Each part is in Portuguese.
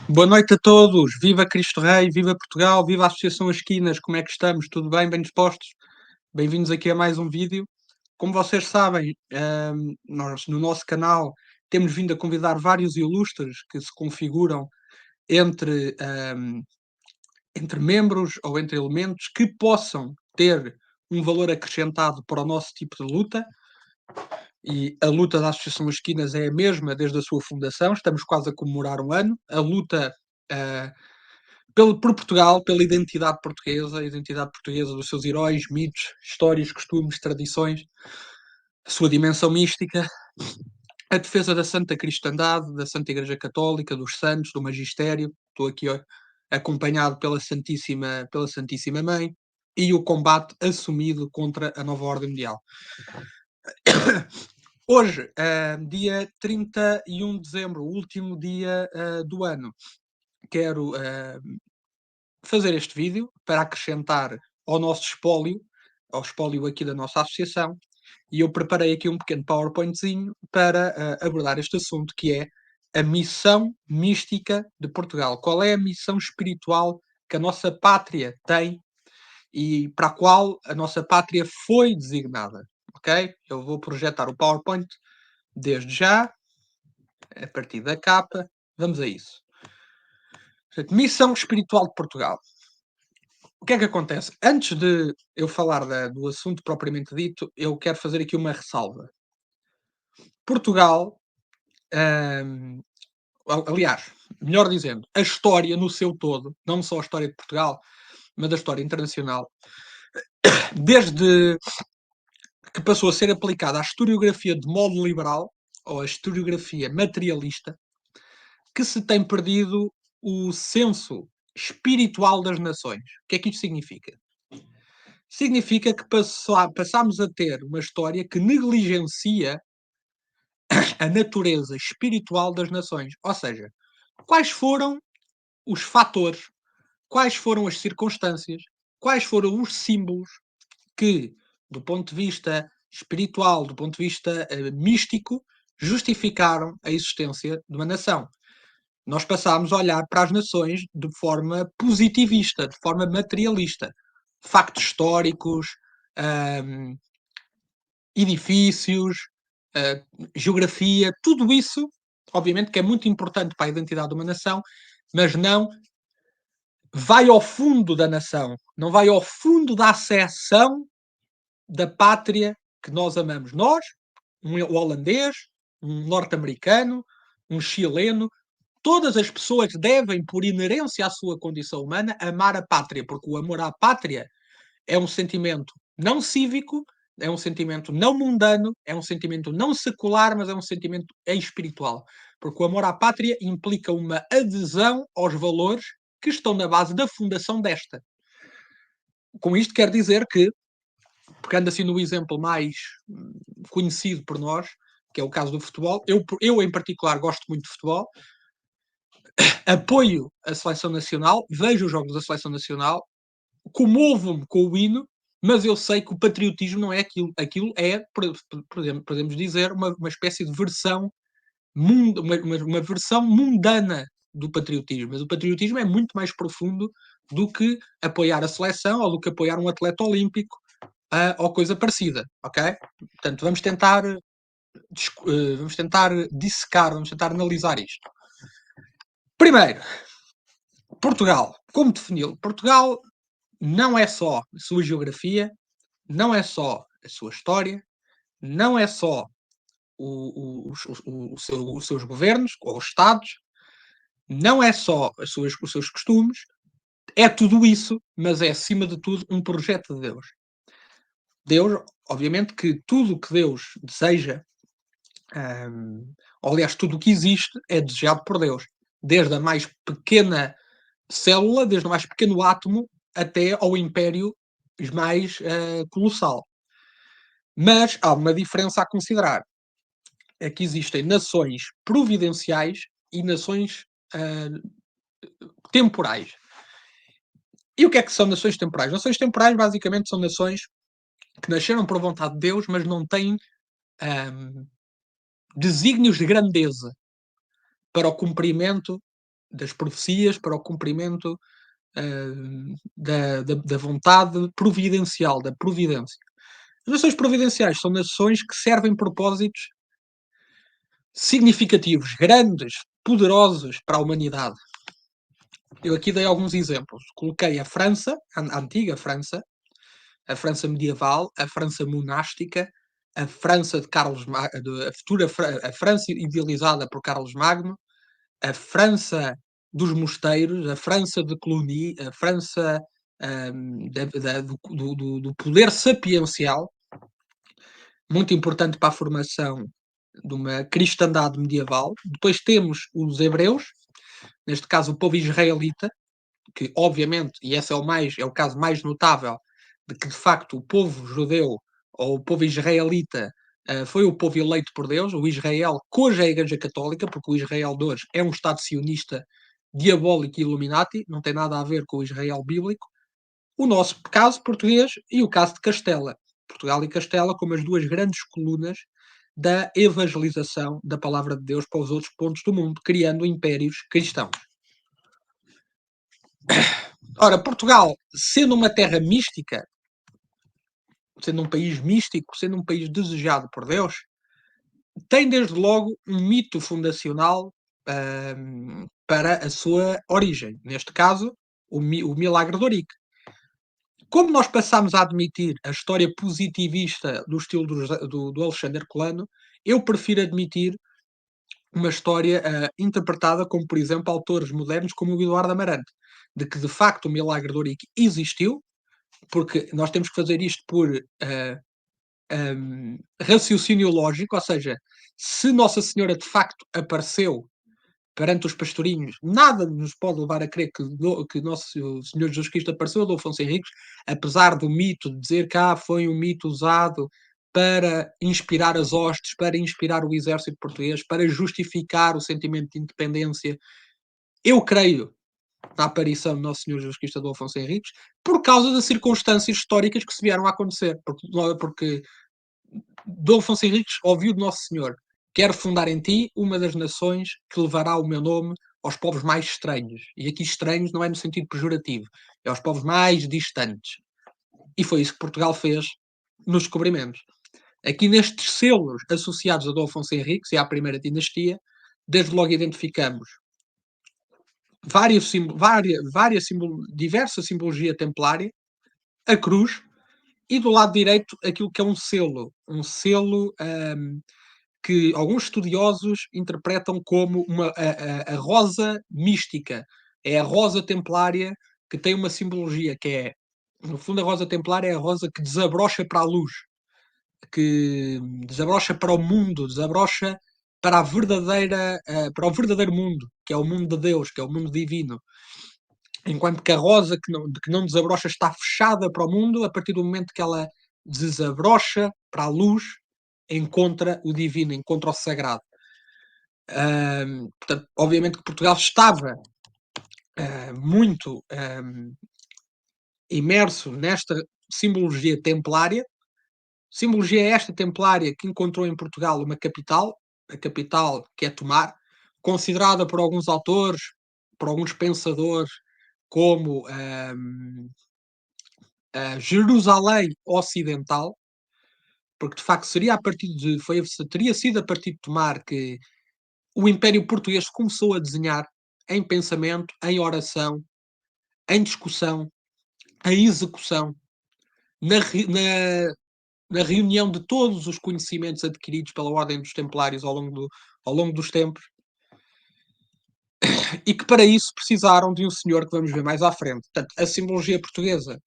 Boa noite a todos, viva Cristo Rei, viva Portugal, viva a Associação As Esquinas, como é que estamos? Tudo bem? Bem dispostos? Bem-vindos aqui a mais um vídeo. Como vocês sabem, nós no nosso canal temos vindo a convidar vários ilustres que se configuram entre, entre membros ou entre elementos que possam ter um valor acrescentado para o nosso tipo de luta. E a luta da Associação As Esquinas é a mesma desde a sua fundação, estamos quase a comemorar um ano. A luta por Portugal, pela identidade portuguesa, a identidade portuguesa dos seus heróis, mitos, histórias, costumes, tradições, a sua dimensão mística, a defesa da Santa Cristandade, da Santa Igreja Católica, dos santos, do magistério. Estou aqui acompanhado pela Santíssima Mãe, e o combate assumido contra a nova ordem mundial. Hoje, dia 31 de dezembro, o último dia do ano, quero fazer este vídeo para acrescentar ao nosso espólio, ao espólio aqui da nossa associação, e eu preparei aqui um pequeno PowerPointzinho para abordar este assunto, que é a missão mística de Portugal. Qual é a missão espiritual que a nossa pátria tem e para a qual a nossa pátria foi designada, ok? Eu vou projetar o PowerPoint desde já, a partir da capa. Vamos a isso. Portanto, missão espiritual de Portugal. O que é que acontece? Antes de eu falar do assunto propriamente dito, eu quero fazer aqui uma ressalva. Portugal, hum, aliás, melhor dizendo, a história no seu todo, não só a história de Portugal, mas a história internacional, desde que passou a ser aplicada à historiografia de modo liberal, ou a historiografia materialista, que se tem perdido o senso espiritual das nações. O que é que isto significa? Significa que passámos a ter uma história que negligencia a natureza espiritual das nações. Ou seja, quais foram os fatores, quais foram as circunstâncias, quais foram os símbolos que, do ponto de vista espiritual, do ponto de vista místico, justificaram a existência de uma nação. Nós passámos a olhar para as nações de forma positivista, de forma materialista. Factos históricos, hum, edifícios, geografia, tudo isso, obviamente que é muito importante para a identidade de uma nação, mas não vai ao fundo da nação, não vai ao fundo da acessão da pátria que nós amamos. Nós, um holandês, um norte-americano, um chileno, todas as pessoas devem, por inerência à sua condição humana, amar a pátria, porque o amor à pátria é um sentimento não cívico, é um sentimento não mundano, é um sentimento não secular, mas é um sentimento espiritual. Porque o amor à pátria implica uma adesão aos valores que estão na base da fundação desta. Com isto quer dizer que, pegando assim no exemplo mais conhecido por nós, que é o caso do futebol, eu em particular gosto muito de futebol, apoio a seleção nacional, vejo os jogos da seleção nacional, comovo-me com o hino, mas eu sei que o patriotismo não é aquilo. Aquilo é, podemos dizer, uma espécie de versão, uma versão mundana do patriotismo. Mas o patriotismo é muito mais profundo do que apoiar a seleção ou do que apoiar um atleta olímpico ou coisa parecida, ok? Portanto, vamos tentar dissecar, vamos tentar analisar isto. Primeiro, Portugal. Como defini-lo? Portugal não é só a sua geografia, não é só a sua história, não é só os seus governos ou os Estados, não é só os seus costumes, é tudo isso, mas é acima de tudo um projeto de Deus. Deus, obviamente que tudo o que Deus deseja, aliás, tudo o que existe é desejado por Deus, desde a mais pequena célula, desde o mais pequeno átomo até ao império mais colossal. Mas há uma diferença a considerar. É que existem nações providenciais e nações temporais. E o que é que são nações temporais? Nações temporais, basicamente, são nações que nasceram por vontade de Deus, mas não têm desígnios de grandeza para o cumprimento das profecias para o cumprimento da vontade providencial, da providência. As nações providenciais são nações que servem propósitos significativos, grandes, poderosos para a humanidade. Eu aqui dei alguns exemplos. Coloquei a França, a antiga França, a França medieval, a França monástica, a França de Carlos a futura a França idealizada por Carlos Magno, a França dos mosteiros, a França de Cluny, a França do poder sapiencial, muito importante para a formação de uma cristandade medieval. Depois temos os hebreus, neste caso o povo israelita, que obviamente, e esse é o caso mais notável, de que de facto o povo judeu ou o povo israelita foi o povo eleito por Deus, o Israel, que hoje é a Igreja Católica, porque o Israel de hoje é um Estado sionista diabólico e Illuminati, não tem nada a ver com o Israel bíblico. O nosso caso português e o caso de Castela. Portugal e Castela como as duas grandes colunas da evangelização da palavra de Deus para os outros pontos do mundo, criando impérios cristãos. Ora, Portugal, sendo uma terra mística, sendo um país místico, sendo um país desejado por Deus, tem desde logo um mito fundacional para a sua origem. Neste caso, o milagre de Ourique. Como nós passamos a admitir a história positivista do estilo do Alexandre Colano, eu prefiro admitir uma história interpretada como, por exemplo, autores modernos como o Eduardo Amarante, de que de facto o milagre de Ourique existiu, porque nós temos que fazer isto por raciocínio lógico, ou seja, se Nossa Senhora de facto apareceu perante os pastorinhos, nada nos pode levar a crer que Nosso Senhor Jesus Cristo apareceu a Dom Afonso Henriques, apesar do mito de dizer que foi um mito usado para inspirar as hostes, para inspirar o exército português, para justificar o sentimento de independência. Eu creio na aparição de Nosso Senhor Jesus Cristo a Dom Afonso Henriques por causa das circunstâncias históricas que se vieram a acontecer. Porque Dom Afonso Henriques ouviu de Nosso Senhor: quero fundar em ti uma das nações que levará o meu nome aos povos mais estranhos. E aqui estranhos não é no sentido pejorativo, é aos povos mais distantes. E foi isso que Portugal fez nos descobrimentos. Aqui nestes selos associados a Dom Afonso Henriques e à primeira dinastia, desde logo identificamos diversa simbologia templária, a cruz, e do lado direito aquilo que é um selo que alguns estudiosos interpretam como a rosa mística. É a rosa templária que tem uma simbologia que é, no fundo, a rosa templária é a rosa que desabrocha para a luz, que desabrocha para o mundo, desabrocha para para o verdadeiro mundo, que é o mundo de Deus, que é o mundo divino. Enquanto que a rosa que não desabrocha está fechada para o mundo, a partir do momento que ela desabrocha para a luz, encontra o divino, encontra o sagrado. Portanto, obviamente que Portugal estava muito imerso nesta simbologia templária. Simbologia esta templária que encontrou em Portugal uma capital, a capital que é Tomar, considerada por alguns autores, por alguns pensadores, como a Jerusalém Ocidental, porque de facto teria sido a partir de Tomar que o Império Português começou a desenhar em pensamento, em oração, em discussão, em execução, na, na reunião de todos os conhecimentos adquiridos pela Ordem dos Templários ao longo dos tempos, e que para isso precisaram de um senhor que vamos ver mais à frente. Portanto, a simbologia portuguesa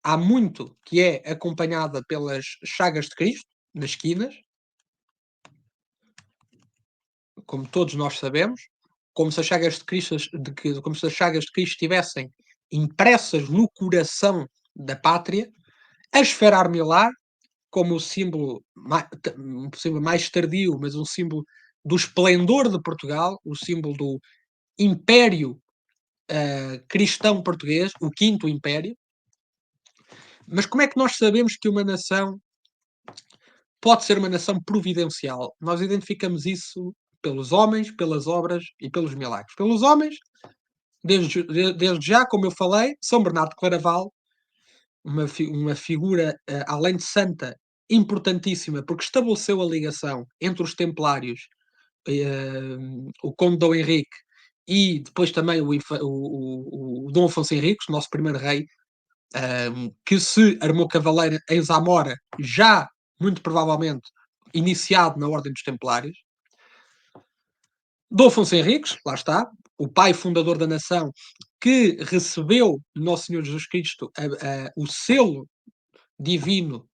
há muito que é acompanhada pelas chagas de Cristo, nas esquinas, como todos nós sabemos, como se as chagas de Cristo, como se as chagas de Cristo estivessem impressas no coração da pátria, a esfera armilar, como o símbolo, um símbolo mais tardio, mas um símbolo do esplendor de Portugal, o símbolo do Império Cristão Português, o Quinto Império. Mas como é que nós sabemos que uma nação pode ser uma nação providencial? Nós identificamos isso pelos homens, pelas obras e pelos milagres. Pelos homens, desde já, como eu falei, São Bernardo de Claraval, uma figura, além de santa, importantíssima, porque estabeleceu a ligação entre os templários, o Conde Dom Henrique e depois também o Dom Afonso Henriques, nosso primeiro rei, que se armou cavaleiro em Zamora, já muito provavelmente iniciado na Ordem dos Templários. Dom Afonso Henriques, lá está, o pai fundador da nação, que recebeu Nosso Senhor Jesus Cristo o selo divino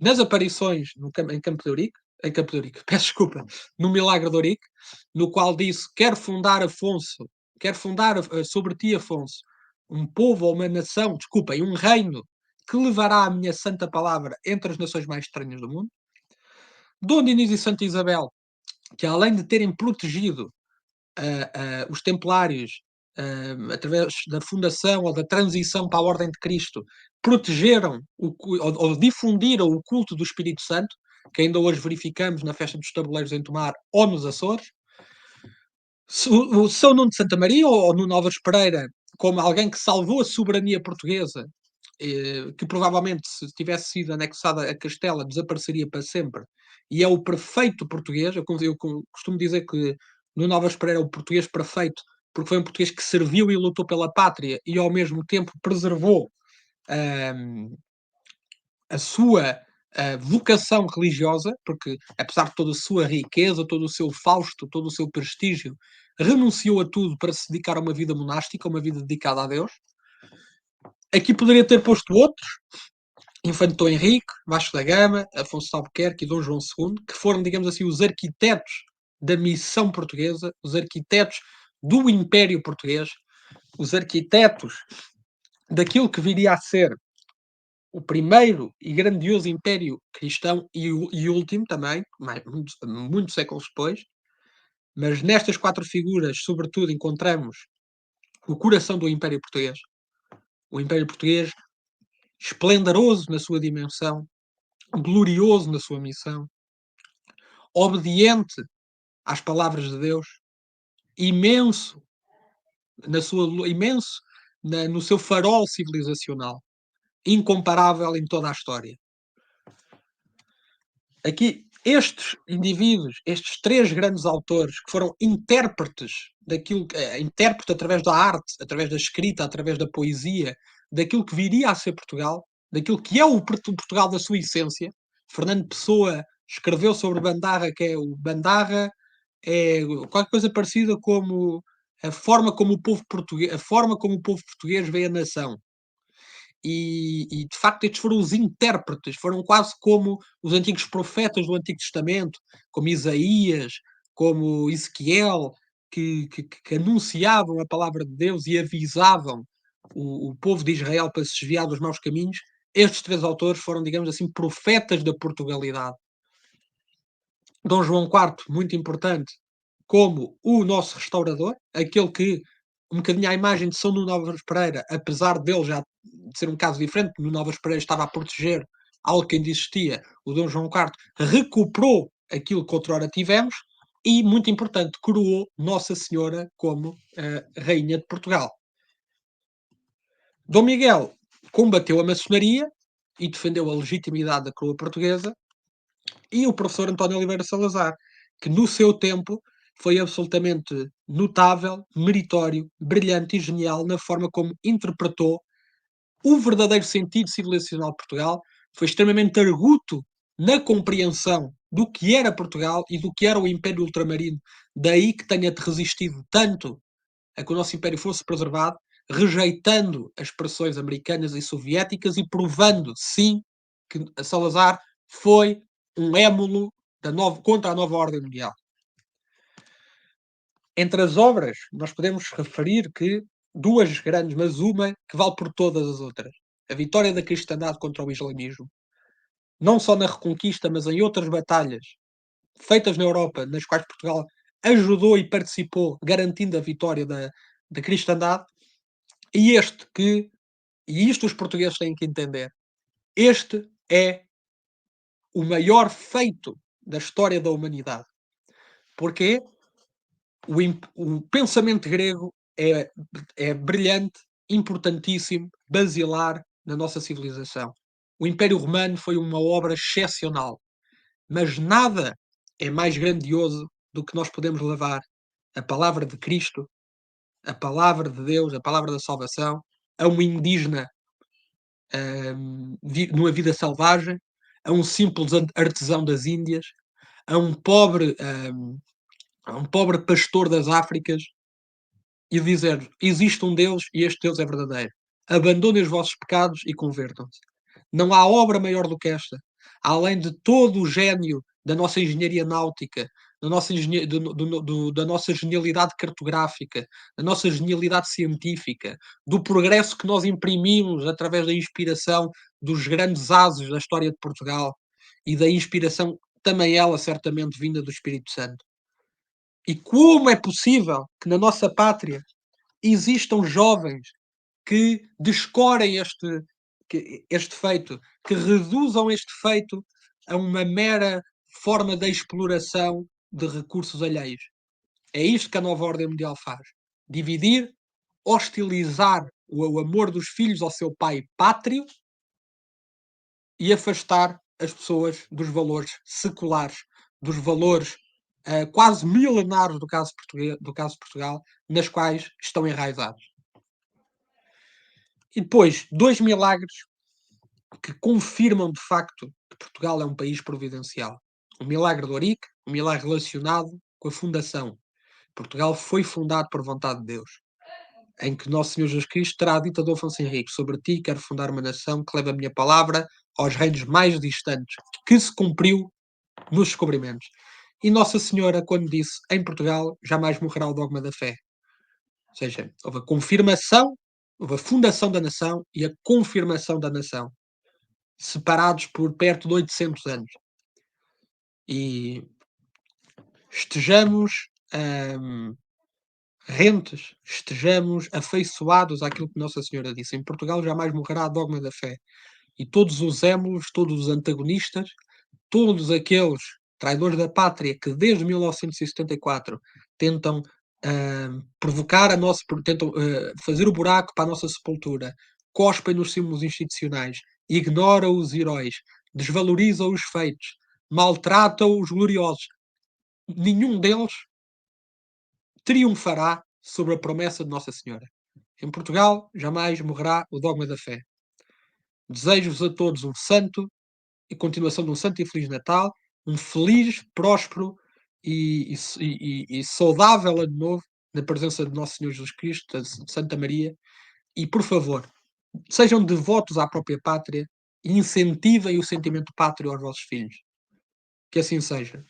nas aparições em Campo de Ourique, peço desculpa, no Milagre de Ourique, no qual disse: quero fundar sobre ti, Afonso, um povo ou uma nação, desculpem, um reino que levará a minha santa palavra entre as nações mais estranhas do mundo. Dom Dinis e Santa Isabel, que além de terem protegido os templários através da fundação ou da transição para a Ordem de Cristo, protegeram ou difundiram o culto do Espírito Santo, que ainda hoje verificamos na Festa dos Tabuleiros em Tomar ou nos Açores. O São Nuno de Santa Maria ou Nuno Álvares Pereira, como alguém que salvou a soberania portuguesa, que provavelmente, se tivesse sido anexada a Castela, desapareceria para sempre, e é o perfeito português. Eu costumo dizer que Nuno Álvares Pereira é o português perfeito, porque foi um português que serviu e lutou pela pátria e, ao mesmo tempo, preservou a sua vocação religiosa, porque, apesar de toda a sua riqueza, todo o seu fausto, todo o seu prestígio, renunciou a tudo para se dedicar a uma vida monástica, uma vida dedicada a Deus. Aqui poderia ter posto outros, Infante Dom Henrique, Vasco da Gama, Afonso de Albuquerque e Dom João II, que foram, digamos assim, os arquitetos da missão portuguesa, os arquitetos do Império Português, os arquitetos daquilo que viria a ser o primeiro e grandioso Império Cristão e último também, muitos séculos depois. Mas nestas 4 figuras, sobretudo, encontramos o coração do Império Português. O Império Português esplendoroso na sua dimensão, glorioso na sua missão, obediente às palavras de Deus, imenso no seu farol civilizacional, incomparável em toda a história. Aqui, estes indivíduos, estes 3 grandes autores que foram intérpretes intérprete através da arte, através da escrita, através da poesia, daquilo que viria a ser Portugal, daquilo que é o Portugal da sua essência. Fernando Pessoa escreveu sobre Bandarra, que é o Bandarra é qualquer coisa parecida como a forma como o povo português vê a nação. De facto, estes foram os intérpretes, foram quase como os antigos profetas do Antigo Testamento, como Isaías, como Ezequiel, que anunciavam a palavra de Deus e avisavam o povo de Israel para se desviar dos maus caminhos. Estes 3 autores foram, digamos assim, profetas da Portugalidade. Dom João IV, muito importante, como o nosso restaurador, aquele que, um bocadinho à imagem de São Nuno Álvares Pereira, apesar dele já ser um caso diferente, Nuno Álvares Pereira estava a proteger algo que ainda existia, o Dom João IV recuperou aquilo que outrora tivemos e, muito importante, coroou Nossa Senhora como Rainha de Portugal. Dom Miguel combateu a maçonaria e defendeu a legitimidade da coroa portuguesa, e o professor António Oliveira Salazar, que no seu tempo foi absolutamente notável, meritório, brilhante e genial na forma como interpretou o verdadeiro sentido civilizacional de Portugal, foi extremamente arguto na compreensão do que era Portugal e do que era o Império Ultramarino, daí que tenha resistido tanto a que o nosso Império fosse preservado, rejeitando as pressões americanas e soviéticas e provando, sim, que Salazar foi um émulo contra a nova ordem mundial. Entre as obras, nós podemos referir que 2 grandes, mas uma que vale por todas as outras. A vitória da cristandade contra o islamismo. Não só na Reconquista, mas em outras batalhas feitas na Europa, nas quais Portugal ajudou e participou, garantindo a vitória da cristandade. E isto os portugueses têm que entender, este é o maior feito da história da humanidade. Porquê? O pensamento grego é brilhante, importantíssimo, basilar na nossa civilização. O Império Romano foi uma obra excepcional, mas nada é mais grandioso do que nós podemos levar a palavra de Cristo, a palavra de Deus, a palavra da salvação, a um indígena numa vida selvagem, a um simples artesão das Índias, a um pobre, a um pobre pastor das Áfricas, e dizer: existe um Deus e este Deus é verdadeiro. Abandonem os vossos pecados e convertam-se. Não há obra maior do que esta. Além de todo o gênio da nossa engenharia náutica, da nossa genialidade cartográfica, da nossa genialidade científica, do progresso que nós imprimimos através da inspiração dos grandes ases da história de Portugal e da inspiração, também ela certamente vinda do Espírito Santo. E como é possível que na nossa pátria existam jovens que descorem este feito, que reduzam este feito a uma mera forma de exploração de recursos alheios. É isto que a nova ordem mundial faz. Dividir, hostilizar o amor dos filhos ao seu pai pátrio e afastar as pessoas dos valores seculares, dos valores quase milenares do caso de Portugal, nas quais estão enraizados. E depois, dois milagres que confirmam de facto que Portugal é um país providencial. O milagre do Orique, um milagre relacionado com a fundação. Portugal foi fundado por vontade de Deus, em que Nosso Senhor Jesus Cristo terá dito a Dom Afonso Henriques: sobre ti quero fundar uma nação que leve a minha palavra aos reinos mais distantes, que se cumpriu nos descobrimentos. E Nossa Senhora, quando disse: em Portugal jamais morrerá o dogma da fé. Ou seja, houve a confirmação, houve a fundação da nação e a confirmação da nação, separados por perto de 800 anos. E estejamos rentes, estejamos afeiçoados àquilo que Nossa Senhora disse. Em Portugal jamais morrerá a dogma da fé. E todos os émulos, todos os antagonistas, todos aqueles traidores da pátria que desde 1974 tentam provocar a nossa, tentam fazer o buraco para a nossa sepultura, cospem nos símbolos institucionais, ignoram os heróis, desvalorizam os feitos, maltratam os gloriosos. Nenhum deles triunfará sobre a promessa de Nossa Senhora. Em Portugal jamais morrerá o dogma da fé. Desejo-vos a todos um santo e continuação de um santo e feliz Natal, um feliz, próspero e saudável ano novo na presença de Nosso Senhor Jesus Cristo, de Santa Maria, e por favor, sejam devotos à própria pátria e incentivem o sentimento pátrio aos vossos filhos. Que assim seja.